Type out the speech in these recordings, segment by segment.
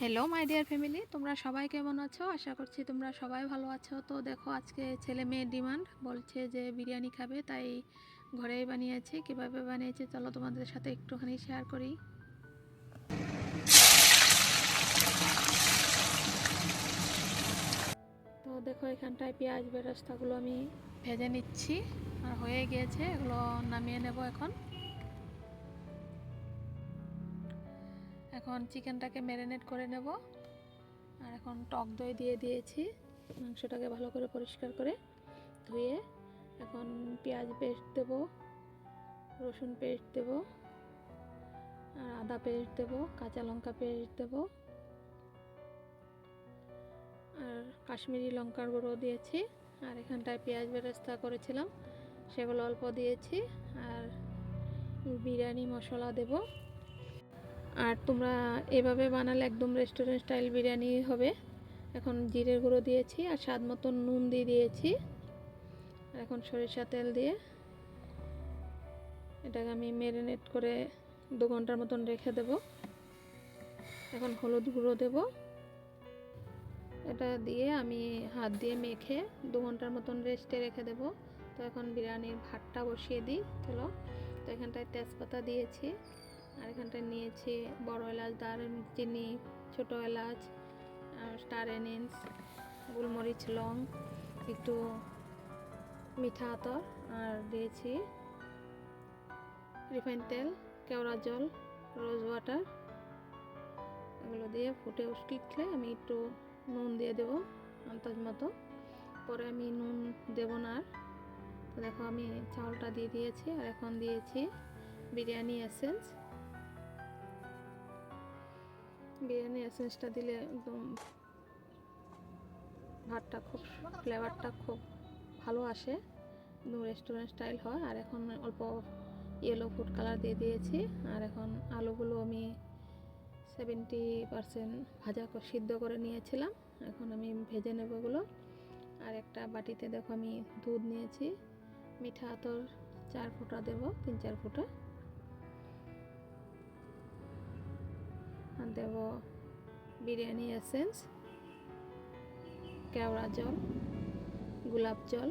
Hello my dear family, তোমরা সবাই কেমন আছো? আশা করছি তোমরা সবাই ভালো আছো। তো দেখো, আজকে ছেলে মেয়ের ডিমান্ড, বলছে যে বিরিয়ানি খাবে, তাই ঘরেই বানিয়েছি। কিভাবে বানিয়েছি চলো তোমাদের সাথে একটুখানি শেয়ার করি। তো দেখো, এখানটায় পেঁয়াজ বেরেস্তাগুলো আমি ভেজে নিচ্ছি, আর হয়ে গিয়েছে, এগুলো নামিয়ে নেব। এখন চিকেনটাকে ম্যারিনেট করে নেব। আর এখন টক দই দিয়ে দিয়েছি, মাংসটাকে ভালো করে পরিষ্কার করে ধুয়ে। এখন পেঁয়াজ পেস্ট দেব, রসুন পেস্ট দেব, আর আদা পেস্ট দেব, কাঁচা লঙ্কা পেস্ট দেব, আর কাশ্মীরি লঙ্কার গুঁড়ো দিয়েছি। আর এখানটায় পেঁয়াজ বেরেস্তা করেছিলাম, সেগুলো অল্প দিয়েছি। আর বিরিয়ানি মশলা দেব। আর তোমরা এভাবে বানালে একদম রেস্টুরেন্ট স্টাইল বিরিয়ানি হবে। এখন জিরের গুঁড়ো দিয়েছি, আর স্বাদ মতন নুন দিয়ে দিয়েছি। আর এখন সরিষা তেল দিয়ে এটাকে আমি ম্যারিনেট করে 2 ঘন্টার মতন রেখে দেব। এখন হলুদ গুঁড়ো দেব, এটা দিয়ে আমি হাত দিয়ে মেখে 2 ঘন্টার মতন রেস্টে রেখে দেব। তো এখন বিরিয়ানির ভাতটা বসিয়ে দিই। চলো, তো এখানটায় তেজপাতা দিয়েছি, আর এখানটায় নিয়েছি বড় এলাচ, দারচিনি, ছোটো এলাচ, স্টার এনিস, গোলমরিচ, লং, একটু মিঠা আতর, আর দিয়েছি রিফাইন তেল, কেওড়া জল, রোজ ওয়াটার। এগুলো দিয়ে ফুটে উঠলে আমি একটু নুন দিয়ে দেবো আন্দাজ মতো। পরে আমি নুন দেব না। তো দেখো, আমি চাউলটা দিয়ে দিয়েছি, আর এখন দিয়েছি বিরিয়ানি এসেন্স। বিরিয়ানি এসেন্সটা দিলে একদম ভাতটা ফ্লেভারটা খুব ভালো আসে, একদম রেস্টুরেন্ট স্টাইল হয়। আর এখন অল্প ইয়েলো ফুড কালার দিয়ে দিয়েছি। আর এখন আলুগুলো আমি 70% সিদ্ধ করে নিয়েছিলাম, এখন আমি ভেজে নেব এগুলো। আর একটা বাটিতে দেখো, আমি দুধ নিয়েছি, মিঠা আতর 4 ফোঁটা দেবো, 3-4 ফোঁটা। আর দেব বিরিয়ানি এসেন্স, কেওড়া জল, গোলাপ জল,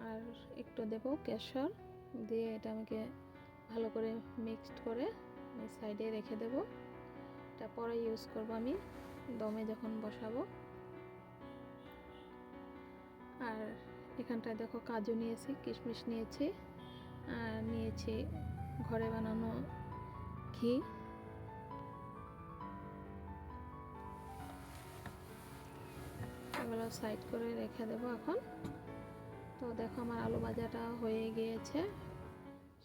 আর একটু দেব কেশর দিয়ে। এটা আমাকে ভালো করে মিক্সড করে আমি সাইডে রেখে দেব। এটা পরে ইউজ করব আমি দমে যখন বসাবো। আর এখানটায় দেখো, কাজু নিয়েছি, কিশমিশ নিয়েছি, আর নিয়েছি ঘরে বানানো ঘি। এগুলো সাইড করে রেখে দেবো এখন। তো দেখো, আমার আলু ভাজাটা হয়ে গিয়েছে,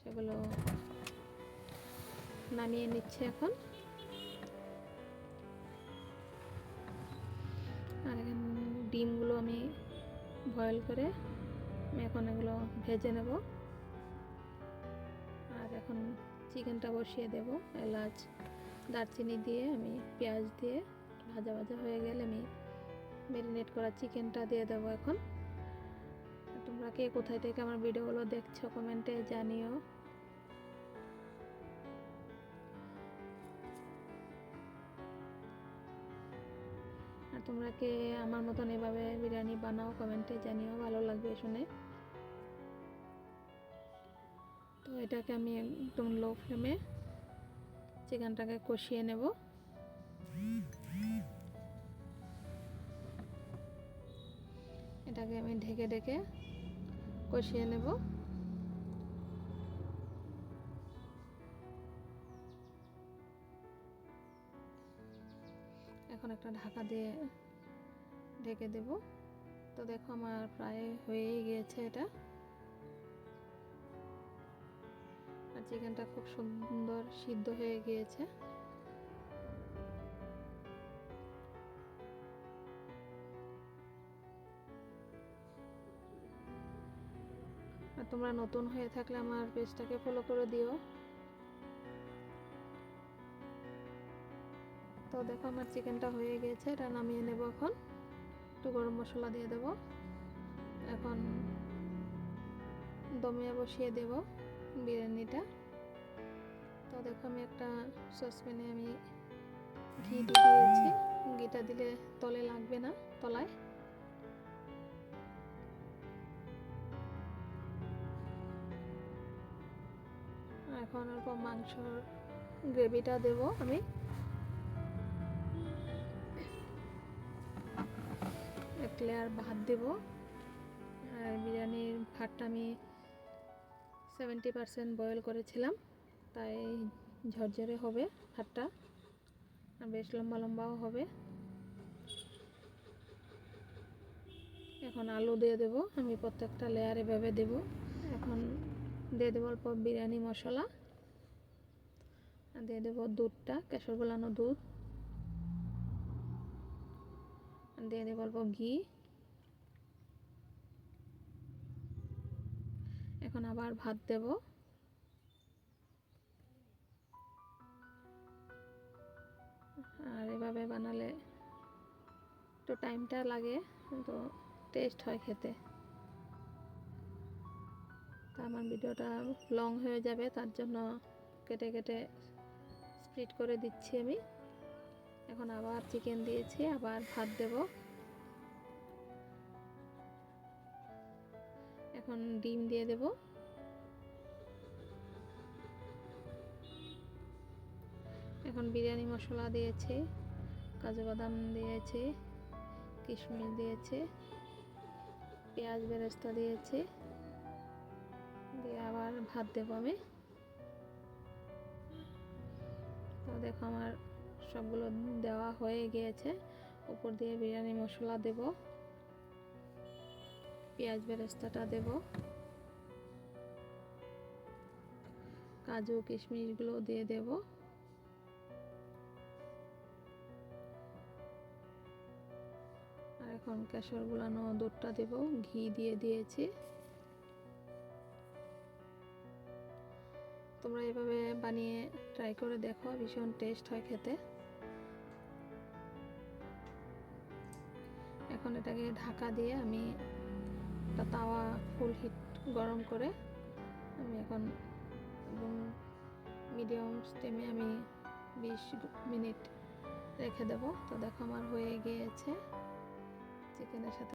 সেগুলো নামিয়ে নিচ্ছে এখন। আর এখানে ডিমগুলো আমি বয়েল করে আমি এখন এগুলো ভেজে নেব। আর এখন চিকেনটা বসিয়ে দেব। এলাচ, দারচিনি দিয়ে আমি পেঁয়াজ দিয়ে ভাজা ভাজা হয়ে গেলে আমি ম্যারিনেট করা চিকেনটা দিয়ে দেবো এখন। তোমরা কে কোথায় থেকে আমার ভিডিওগুলো দেখছো কমেন্টে জানিও। আর তোমরা কে আমার মতন এভাবে বিরিয়ানি বানাও, কমেন্টে জানিও, ভালো লাগবে শুনে। তো এটাকে আমি একদম লো ফ্লেমে চিকেনটাকে কষিয়ে নেব। এটাকে আমি ঢেকে ঢেকে কষিয়ে নেব। এখন একটা ঢাকা দিয়ে ঢেকে দেব। তো দেখো, আমার প্রায় হয়েই গিয়েছে এটা। আর চিকেনটা খুব সুন্দর সিদ্ধ হয়ে গিয়েছে। আর তোমরা নতুন হয়ে থাকলে আমার পেজটাকে ফলো করে দিও। তো দেখো, আমার চিকেনটা হয়ে গেছে, এটা নামিয়ে নেব এখন। একটু গরম মশলা দিয়ে দেব। এখন দমে বসিয়ে দেব বিরিয়ানিটা। তো দেখো আমি একটা সসপ্যানে আমি ঘি দিয়ে দিয়েছি। ঘিটা দিলে তলে লাগবে না, তলায়। এখন অল্প মাংসর গ্রেভিটা দেব আমি। এক লেয়ার ভাত দেব। আর বিরিয়ানির ভাতটা আমি 70% বয়েল করেছিলাম, তাই ঝরঝরে হবে ভাতটা, আর বেশ লম্বা লম্বাও হবে। এখন আলু দিয়ে দেব আমি, প্রত্যেকটা লেয়ার এভাবে দেব। এখন দিয়ে দেবো অল্প বিরিয়ানি মশলা, আর দিয়ে দেবো দুধটা, কেশর গোলানো দুধ, দিয়ে দেবো অল্প ঘি। এখন আবার ভাত দেব। আর এভাবে বানালে একটু টাইমটা লাগে, কিন্তু টেস্ট হয় খেতে। তা আমার ভিডিওটা লং হয়ে যাবে, তার জন্য কেটে কেটে স্প্লিট করে দিচ্ছি আমি। এখন আবার চিকেন দিয়েছি, আবার ভাত দেব। এখন ডিম দিয়ে দেব। এখন বিরিয়ানি মশলা দিয়েছি, কাজু বাদাম দিয়েছি, কিশমিশ দিয়েছি, পেঁয়াজ বেরেস্তা দিয়েছি, দিয়ে আবার ভাত দেবো আমি। তো দেখো আমার সবগুলো দেওয়া হয়ে গিয়েছে। উপর দিয়ে বিরিয়ানি মশলা দেব, পেঁয়াজ বেরেস্তাটা দেব, কাজু কিশমিশগুলো দিয়ে দেব। আর এখন কেশর গুলানো দুধটা দেব, ঘি দিয়ে দিয়েছি। তোমরা এভাবে বানিয়ে ট্রাই করে দেখো, ভীষণ টেস্ট হয় খেতে। এখন এটাকে ঢাকা দিয়ে আমি একটা তাওয়া ফুল হিট গরম করে আমি এখন একদম মিডিয়াম স্টিমে আমি 20 মিনিট রেখে দেবো। তো দেখো আমার হয়ে গিয়েছে চিকেনের সাথে